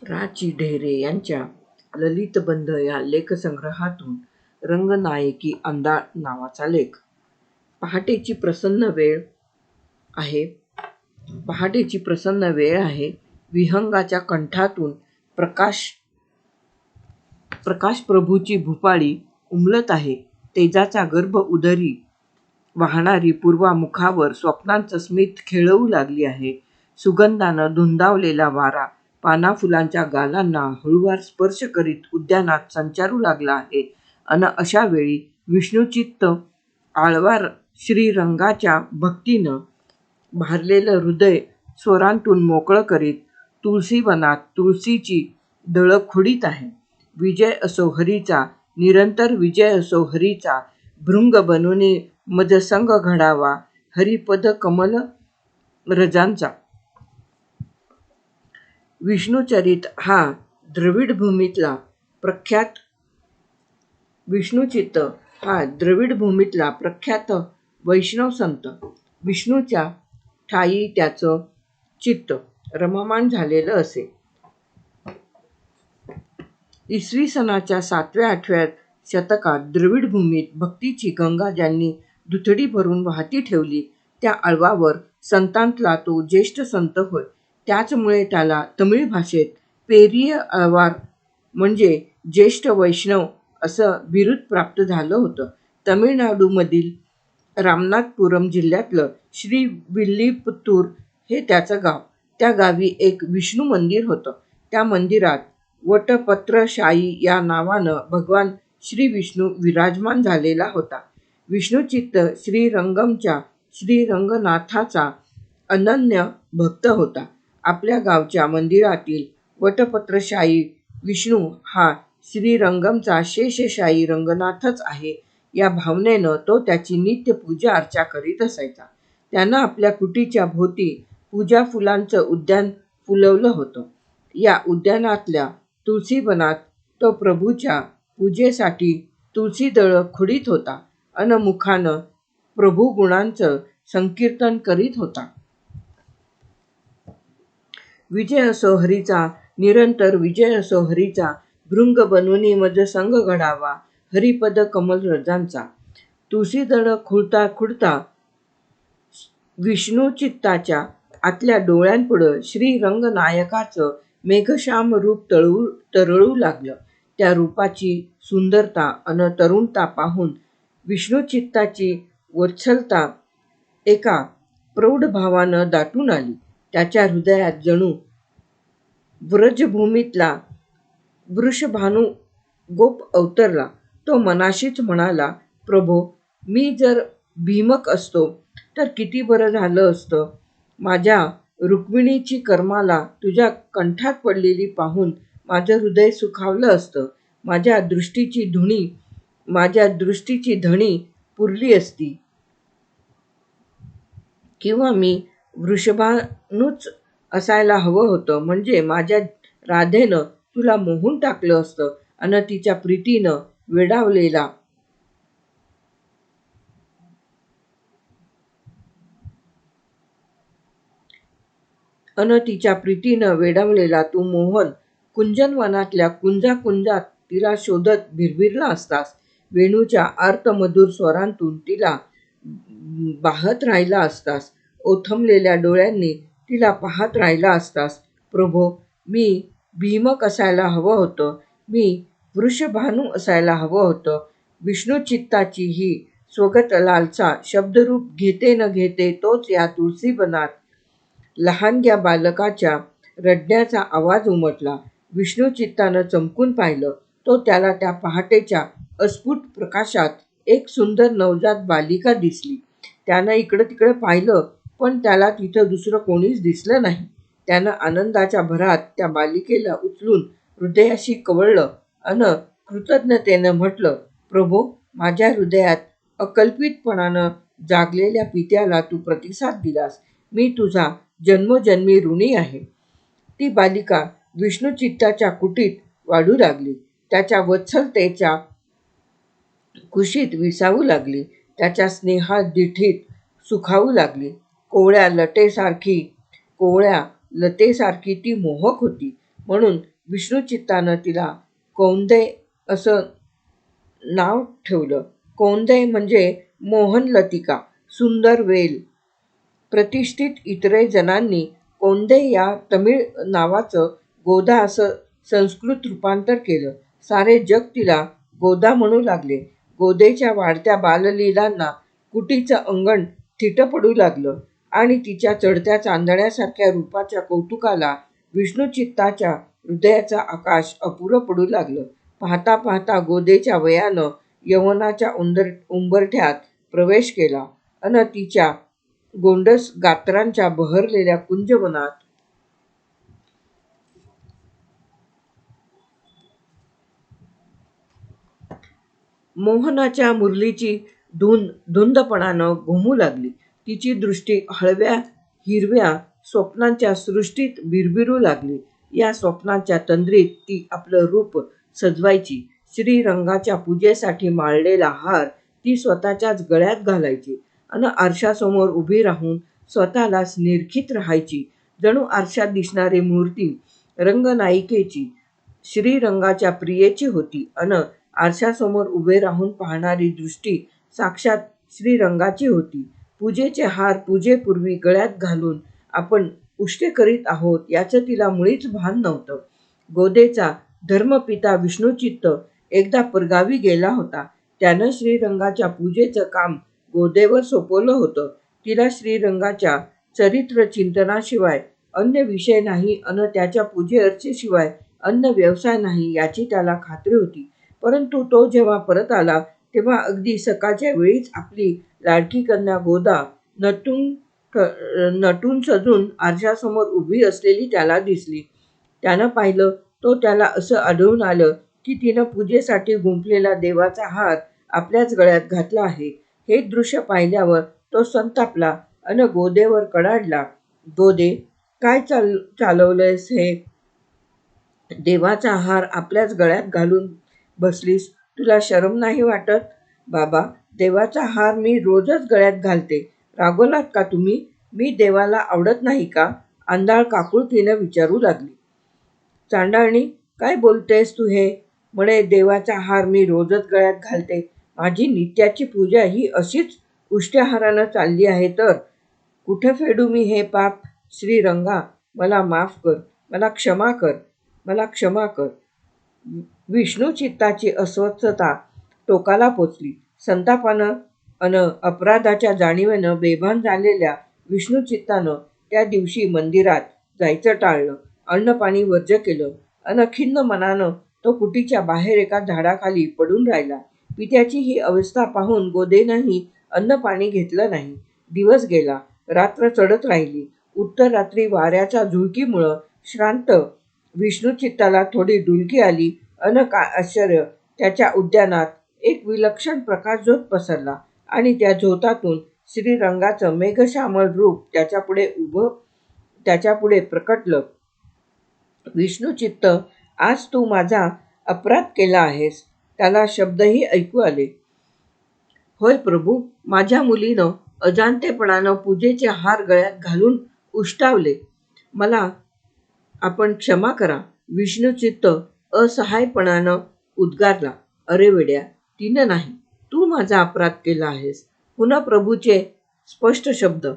रा.चि. ढेरे यांच्या ललितबंध या लेखसंग्रहातून रंगनायकी अंधाळ नावाचा लेख. पहाटेची प्रसन्न वेळ आहे. पहाटेची प्रसन्न वेळ आहे. विहंगाच्या कंठातून प्रकाश प्रभूची भूपाळी उमलत आहे. तेजाचा गर्भ उदरी वाहणारी पूर्वा मुखावर स्वप्नांचं स्मित खेळवू लागली आहे. सुगंधानं धुंदावलेला वारा पानाफुलांच्या गालांना हळूवार स्पर्श करीत उद्यानात संचारू लागला आहे. अन अशा वेळी विष्णुचित्त आळवार श्रीरंगाच्या भक्तीनं भारलेलं हृदय स्वरांतून मोकळं करीत तुळशीवनात तुळशीची दळं खुडीत आहे. विजय असो हरीचा, निरंतर विजय असो हरीचा, भृंग बनूनी मजसंग घडावा हरिपद कमल रजांचा. विष्णुचरित हा विष्णुचित्त हा द्रविड भूमीतला प्रख्यात वैष्णव संत. विष्णूच्या ठायी त्याचं चित्त रममाण झालेलं असे. इसवी सनाच्या 7व्या-8व्या शतकात द्रविड भूमीत भक्तीची गंगा ज्यांनी दुथडी भरून वाहती ठेवली, त्या आळवावर संतांतला तो ज्येष्ठ संत होय. त्याचमुळे त्याला तमिळ भाषेत पेरिय आळवार म्हणजे ज्येष्ठ वैष्णव असं बिरुद प्राप्त झालं होतं. तमिळनाडूमधील रामनाथपुरम जिल्ह्यातलं श्रीविल्लिपुत्तूर हे त्याचं गाव. त्या गावी एक विष्णू मंदिर होतं. त्या मंदिरात वटपत्रशायी या नावानं भगवान श्रीविष्णू विराजमान झालेला होता. विष्णुचित्त श्रीरंगमच्या श्रीरंगनाथाचा अनन्य भक्त होता. आपल्या गावच्या मंदिरातील वटपत्रशायी विष्णू हा श्रीरंगमचा शेषशायी रंगनाथच आहे या भावनेनं तो त्याची नित्य पूजा अर्चा करीत असायचा. त्यानं आपल्या कुटीच्या भोवती पूजा फुलांचं उद्यान फुलवलं होतं. या उद्यानातल्या तुळशीवनात तो प्रभूच्या पूजेसाठी तुळशीदळं खुडीत होता अन मुखानं प्रभुगुणांचं संकीर्तन करीत होता. विजय असो हरीचा, निरंतर विजय असो हरीचा, भृंग बनूनी मजसंग घडावा हरिपद कमल रजांचा. तुळशीदळं खुडता खुडता विष्णुचित्ताच्या आतल्या डोळ्यांपुढं श्रीरंगनायकाचं मेघश्याम रूप तरळू लागलं. त्या रूपाची सुंदरता अन तरुणता पाहून विष्णुचित्ताची वत्सलता एका प्रौढ भावानं दाटून आली. त्याच्या हृदयात जणू व्रजभूमीतला वृषभानू गोप अवतरला. तो मनाशीच म्हणाला, प्रभो, मी जर भीमक असतो तर किती बरं झालं असतं. माझ्या रुक्मिणीची करमाला तुझ्या कंठात पडलेली पाहून माझं हृदय सुखावलं असतं. माझ्या दृष्टीची धणी पुरली असती. किंवा मी वृषभानूच असायला हवं होतं, म्हणजे माझ्या राधेनं तुला मोहून टाकलं असतं अन तिच्या प्रीतीनं वेडावलेला तू मोहन कुंजनवनातल्या कुंजात तिला शोधत भिरभिरला असतास. वेणूच्या आर्तमधुर स्वरांतून तिला पाहत राहिला असतास. ओथंबलेल्या डोळ्यांनी तिला पाहत राहिला असतास. प्रभो, मी भीमक असायला हवं होतं. मी वृषभानू असायला हवं होतं. विष्णुचित्ताची ही स्वगत लालसा शब्दरूप घेते न घेते तोच या तुळशीवनात लहानग्या बालकाच्या रडण्याचा आवाज उमटला. विष्णुचित्तानं चमकून पाहिलं. तो त्याला त्या पहाटेच्या अस्फुट प्रकाशात एक सुंदर नवजात बालिका दिसली. त्यानं इकडं तिकडं पाहिलं, पण त्याला तिथं दुसरं कोणीच दिसलं नाही. त्यानं आनंदाच्या भरात त्या बालिकेला उचलून हृदयाशी कवळलं अन कृतज्ञतेनं म्हटलं, प्रभो, माझ्या हृदयात अकल्पितपणानं जागलेल्या पित्याला तू प्रतिसाद दिलास. मी तुझा जन्मोजन्मी ऋणी आहे. ती बालिका विष्णुचित्ताच्या कुटीत वाढू लागली. त्याच्या वत्सलतेच्या कुशीत विसावू लागली. त्याच्या स्नेहात दिठीत सुखावू लागली. कोवळ्या लतेसारखी ती मोहक होती. म्हणून विष्णुचित्तानं तिला कौंदय असं नाव ठेवलं. कौंदय म्हणजे मोहनलतिका, सुंदर वेल. प्रतिष्ठित इतरे जणांनी कौंदय या तमिळ नावाचं गोदा असं संस्कृत रूपांतर केलं. सारे जग तिला गोदा म्हणू लागले. गोदेच्या वाढत्या बाललीलांना कुटीचं अंगण थिटं पडू लागलं आणि तिच्या चढत्या चांदण्यासारख्या रूपाच्या कौतुकाला विष्णुचित्ताच्या हृदयाचं आकाश अपुरं पडू लागलं. पाहता पाहता गोदेच्या वयानं यौवनाच्या उंबरठ्यात प्रवेश केला अन तिच्या गोंडस गात्रांच्या बहरलेल्या कुंजवनात मोहनाच्या मुरलीची धून धुंदपणानं घुमू लागली. तिची दृष्टी हळव्या हिरव्या स्वप्नांच्या सृष्टीत बिरबिरू लागली. या स्वप्नांच्या तंद्रीत ती आपलं रूप सजवायची. श्रीरंगाच्या पूजेसाठी माळलेला हार ती स्वतःच्याच गळ्यात घालायची अन आरशासमोर उभी राहून स्वतःलाच निरखीत राहायची. जणू आरशात दिसणारी मूर्ती रंगनायिकेची, श्रीरंगाच्या प्रियेची होती अन आरशासमोर उभे राहून पाहणारी दृष्टी साक्षात श्रीरंगाची होती. पूजेचे हार पूजेपूर्वी गळ्यात घालून आपण उष्टे करीत आहोत याचं तिला मुळीच भान नव्हतं. गोदेचा धर्मपिता विष्णुचित्त एकदा परगावी गेला होता. त्यानं श्रीरंगाच्या पूजेचं काम गोदेवर सोपवलं होतं. तिला श्रीरंगाच्या चरित्र चिंतनाशिवाय अन्य विषय नाही अन त्याच्या पूजेअर्चेशिवाय अन्य व्यवसाय नाही याची त्याला खात्री होती. परंतु तो जेव्हा परत आला तेव्हा अगदी सकाळच्या वेळीच आपली लाडकी कन्या गोदा नटून सजून आरशासमोर उभी असलेली त्याला दिसली. त्यानं पाहिलं तो त्याला असं आढळून आलं की तिनं पूजेसाठी गुंफलेला देवाचा हार आपल्याच गळ्यात घातला आहे. हे दृश्य पाहिल्यावर तो संतापला अन गोदेवर कडाडला. गोदे, काय चालवलंयस हे? देवाचा हार आपल्याच गळ्यात घालून बसलीस, तुला शरम नाही वाटत? बाबा, देवाचा हार मी रोजच गळ्यात घालते. रागवलात का तुम्ही? मी देवाला आवडत नाही का? आंधळा काकुळतीनं विचारू लागली. चांडाळणी, काय बोलतेस तू हे? म्हणे देवाचा हार मी रोजच गळ्यात घालते. माझी नित्याची पूजा ही अशीच उष्ट्याहारानं चालली आहे तर कुठे फेडू मी हे पाप? श्रीरंगा, मला माफ कर, मला क्षमा कर, मला क्षमा कर. विष्णुचित्ताची अस्वस्थता टोकाला पोचली. संतापानं अन अपराधाच्या जाणीवेनं बेभान झालेल्या विष्णुचित्तानं त्या दिवशी मंदिरात जायचं टाळलं. अन्नपाणी वर्ज्य केलं अन खिन्न मनानं तो कुटीच्या बाहेर एका झाडाखाली पडून राहिला. पित्याची ही अवस्था पाहून गोदेनंही अन्नपाणी घेतलं नाही. दिवस गेला, रात्र चढत राहिली. उत्तर रात्री वाऱ्याच्या झुळकीमुळं श्रांत विष्णुचित्ताला थोडी डुलकी आली अन काय आश्चर्य, त्याच्या उद्यानात एक विलक्षण प्रकाशझोत पसरला आणि त्या झोतातून श्रीरंगाचं मेघश्यामल रूप त्याच्यापुढे प्रकटलं. विष्णुचित्त, आज तू माझा अपराध केला आहेस. त्याला शब्दही ऐकू आले. होय प्रभू, माझ्या मुलीनं अजाणतेपणानं पूजेचे हार गळ्यात घालून उष्टावले. मला आपण क्षमा करा. विष्णुचित्त असहायपणानं उद्गारला. अरे वेड्या, तिनं नाही, तू माझा अपराध केला आहेस. पुन्हा प्रभूचे स्पष्ट शब्द.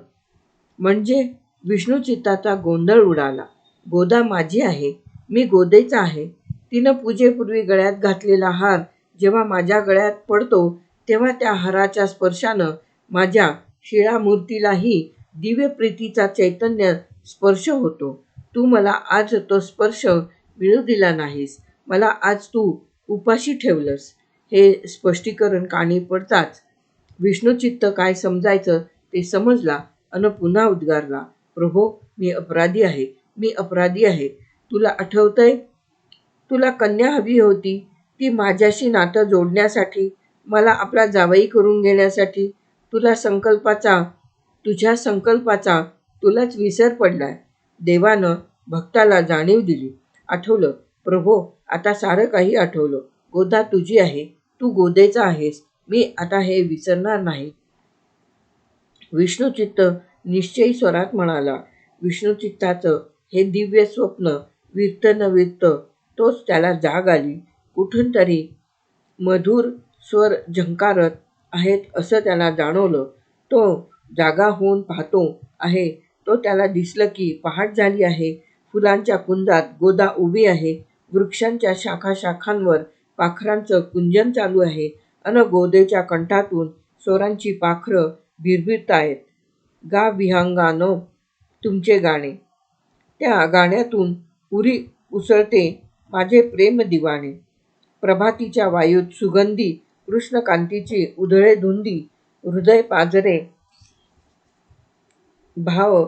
म्हणजे विष्णुचित्ताचा गोंधळ उडाला. गोदा माझी आहे, मी गोदेचा आहे. तिनं पूजेपूर्वी गळ्यात घातलेला हार जेव्हा माझ्या गळ्यात पडतो तेव्हा त्या हाराच्या स्पर्शानं माझ्या शिळामूर्तीलाही दिव्य प्रीतीचा चैतन्य स्पर्श होतो. तू मला आज तो स्पर्श मिळू दिला नाहीस. मला आज तू उपाशी ठेवलंस. हे स्पष्टीकरण कानी पडताच विष्णुचित्त काय समजायचं ते समजला अन पुन्हा उद्गारला. प्रभो, मी अपराधी आहे, मी अपराधी आहे. तुला आठवतंय, तुला कन्या हवी होती, ती माझ्याशी नातं जोडण्यासाठी, मला आपला जावई करून घेण्यासाठी. तुझ्या संकल्पाचा तुलाच विसर पडलाय. देवानं भक्ताला जाणीव दिली. आठवलं प्रभो, आता सारं काही आठवलं. गोदा तुझी आहे, तू गोदेचा आहेस. मी आता हे विसरणार नाही. विष्णुचित्त निश्चयी स्वरात म्हणाला. विष्णुचित्ताचं हे दिव्य स्वप्न विरतं न विरतं तोच त्याला जाग आली. कुठून तरी मधुर स्वर झंकारत आहेत असं त्याला जाणवलं. तो जागा होऊन पाहतो आहे. तो त्याला दिसलं की पहाट झाली आहे. फुलांच्या कुंजात गोदा उभी आहे. वृक्षांच्या शाखाशाखांवर पाखरांचं कुंजन चालू आहे. अन गोदेच्या कंठातून स्वरांची पाखरं भिरभिरतायत. गा विहंगानो तुमचे गाणे. त्या गाण्यातून उरी उसळते माझे प्रेम दिवाणे. प्रभातीच्या वायूत सुगंधी कृष्णकांतीची उधळे धुंदी. हृदय पाजरे भाव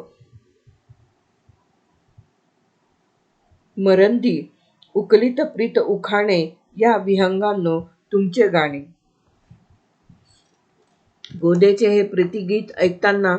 मरंदी. उकलित प्रीत उखाणे या विहंगांनो तुमचे गाणे. गोदेचे हे प्रीतिगीत ऐकताना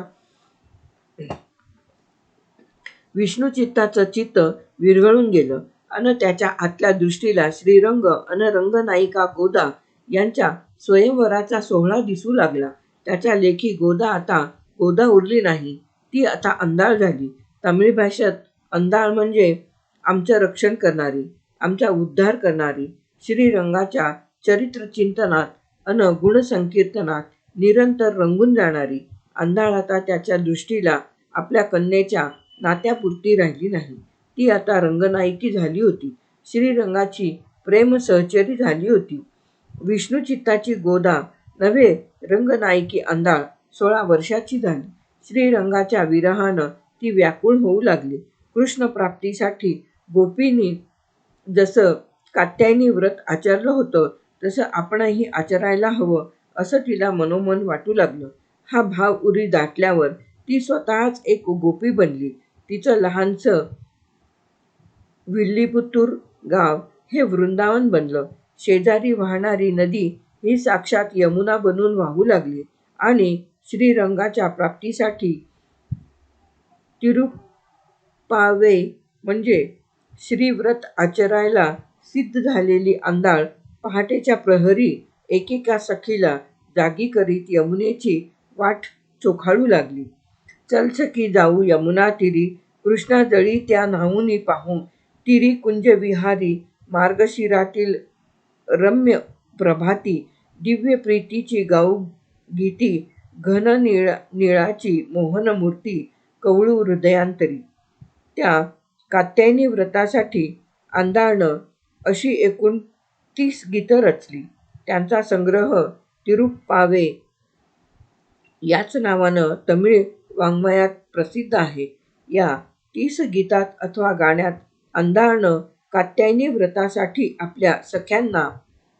विष्णुचित्ताचं चित्त विरघळून गेलं अन त्याच्या आतल्या दृष्टीला श्रीरंग अन रंगनायिका गोदा यांच्या स्वयंवराचा सोहळा दिसू लागला. त्याच्या लेखी गोदा आता गोदा उरली नाही. ती आता अंधाळ झाली. तमिळ भाषेत अंधाळ म्हणजे आमचं रक्षण करणारी, आमचा उद्धार करणारी, श्रीरंगाच्या चरित्रचिंतनात अन गुणसंकीर्तनात निरंतर रंगून जाणारी. अंधाळ आता त्याच्या दृष्टीला आपल्या कन्येच्या नात्यापुरती राहिली नाही. ती आता रंगनायकी झाली होती. श्रीरंगाची प्रेम सहचरी झाली होती. विष्णुचित्ताची गोदा नव्हे, रंगनायकी अंधाळ 16 वर्षाची झाली. श्रीरंगाच्या विरहानं ती व्याकुळ होऊ लागली. कृष्णप्राप्तीसाठी गोपींनी जसं कात्यायनी व्रत आचरलं होतं तसं आपणही आचरायला हवं असं तिला मनोमन वाटू लागलं. हा भाव उरी दाटल्यावर ती स्वतःच एक गोपी बनली. तिचं लहानसं विल्लीपुतूर गाव हे वृंदावन बनलं. शेजारी वाहणारी नदी ही साक्षात यमुना बनून वाहू लागली आणि श्रीरंगाच्या प्राप्तीसाठी तिरुप्पावे म्हणजे श्रीव्रत आचरायला सिद्ध झालेली अंधाळ पहाटेच्या प्रहरी एकेका सखीला जागी करीत यमुनेची वाट चोखाळू लागली. चल सखी जाऊ यमुना तीरी, कृष्णाजळी त्या न्हाऊनी पाहू. तीरी कुंज विहारी मार्गशिरातील रम्य प्रभाती. दिव्य प्रीतीची गाऊ गीती, घन निळाची मोहनमूर्ती कवळू हृदयांतरी. त्या कात्यायनी व्रतासाठी अंधाळनं अशी एकूण 30 गीतं रचली. त्यांचा संग्रह तिरुप्पावे याच नावानं तमिळ वाङ्मयात प्रसिद्ध आहे. या 30 गीतात अथवा गाण्यात अंधाळनं कात्यायनी व्रतासाठी आपल्या सख्यांना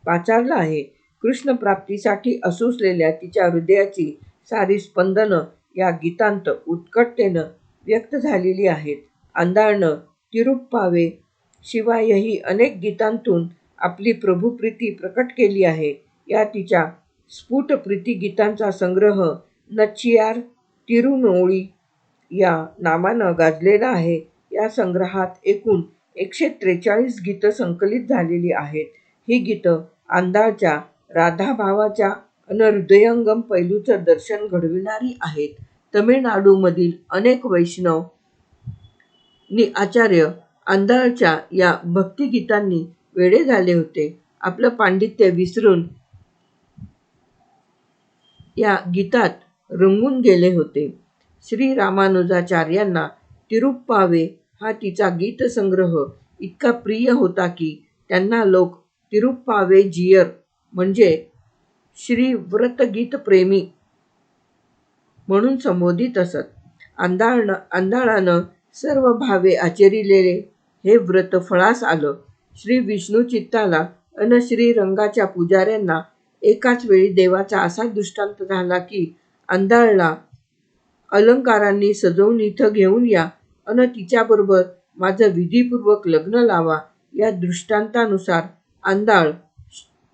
पाचारलं आहे. कृष्णप्राप्तीसाठी असुसलेल्या तिच्या हृदयाची सारी स्पंदनं या गीतांत उत्कटतेनं व्यक्त झालेली आहेत. अंधाळनं तिरुप्पावे शिवायही अनेक गीतांतून आपली प्रभुप्रीती प्रकट केली आहे. या तिच्या स्फुट प्रीतिगीतांचा संग्रह नचियार तिरुनोळी या नावानं गाजलेला आहे. या संग्रहात एकूण 143 गीतं संकलित झालेली आहेत. ही गीतं अंधाळच्या राधाभावाच्या अन हृदयंगम पैलूचं दर्शन घडविणारी आहेत. तमिळनाडूमधील अनेक वैष्णव आचार्य अंधाळच्या या भक्तिगीतांनी वेडे झाले होते. आपलं पांडित्य विसरून या गीतात रंगून गेले होते. श्री रामानुजाचार्यांना तिरुप्पावे हा तिचा गीतसंग्रह इतका प्रिय होता की त्यांना लोक तिरुप्पावेजीयर म्हणजे श्रीव्रतगीतप्रेमी म्हणून संबोधित असत. अंधाळानं सर्व भावे आचरिलेले हे व्रत फळास आलं. श्री विष्णुचित्ताला अन श्रीरंगाच्या पुजाऱ्यांना एकाच वेळी देवाचा असा दृष्टांत झाला की अंधाळला अलंकारांनी सजवून इथं घेऊन या अन तिच्याबरोबर माझं विधीपूर्वक लग्न लावा. या दृष्टांतानुसार अंधाळ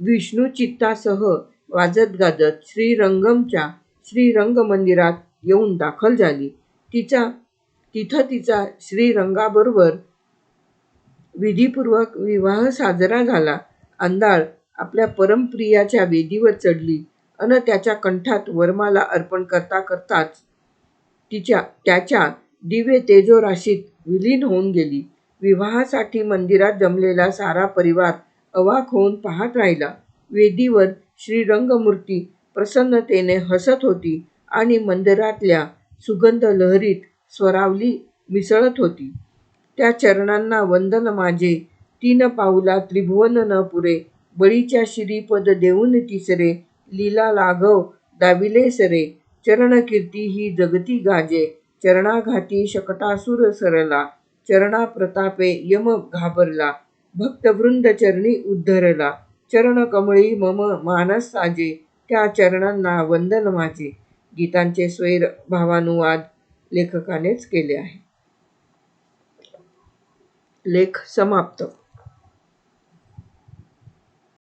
विष्णुचित्तासह वाजत गाजत श्रीरंगमच्या श्रीरंगमंदिरात येऊन दाखल झाली. तिथं तिचा श्रीरंगाबरोबर विधीपूर्वक विवाह साजरा झाला. अंधाळ आपल्या परमप्रियाच्या वेदीवर चढली अन त्याच्या कंठात वरमाला अर्पण करता करताच त्याच्या दिव्य तेजोराशीत विलीन होऊन गेली. विवाहासाठी मंदिरात जमलेला सारा परिवार अवाक होऊन पाहत राहिला. वेदीवर श्रीरंगमूर्ती प्रसन्नतेने हसत होती आणि मंदिरातल्या सुगंध लहरीत स्वरावली मिसळत होती. त्या चरणांना वंदन माझे, 3 पाऊला त्रिभुवन न पुरे, बळीच्या शिरी पद देऊन तिसरे, लीला लाघव दाविले सरे, चरणकीर्ती ही जगती गाजे, चरणाघाती शकटासुर सरला, चरणा प्रतापे यम घाबरला, भक्तवृंद चरणी उद्धरला, चरणकमळी मम मानस साजे, त्या चरणांना वंदन माझे. गीतांचे स्वैर भावानुवाद लेखकानेच केले आहे. लेख समाप्त.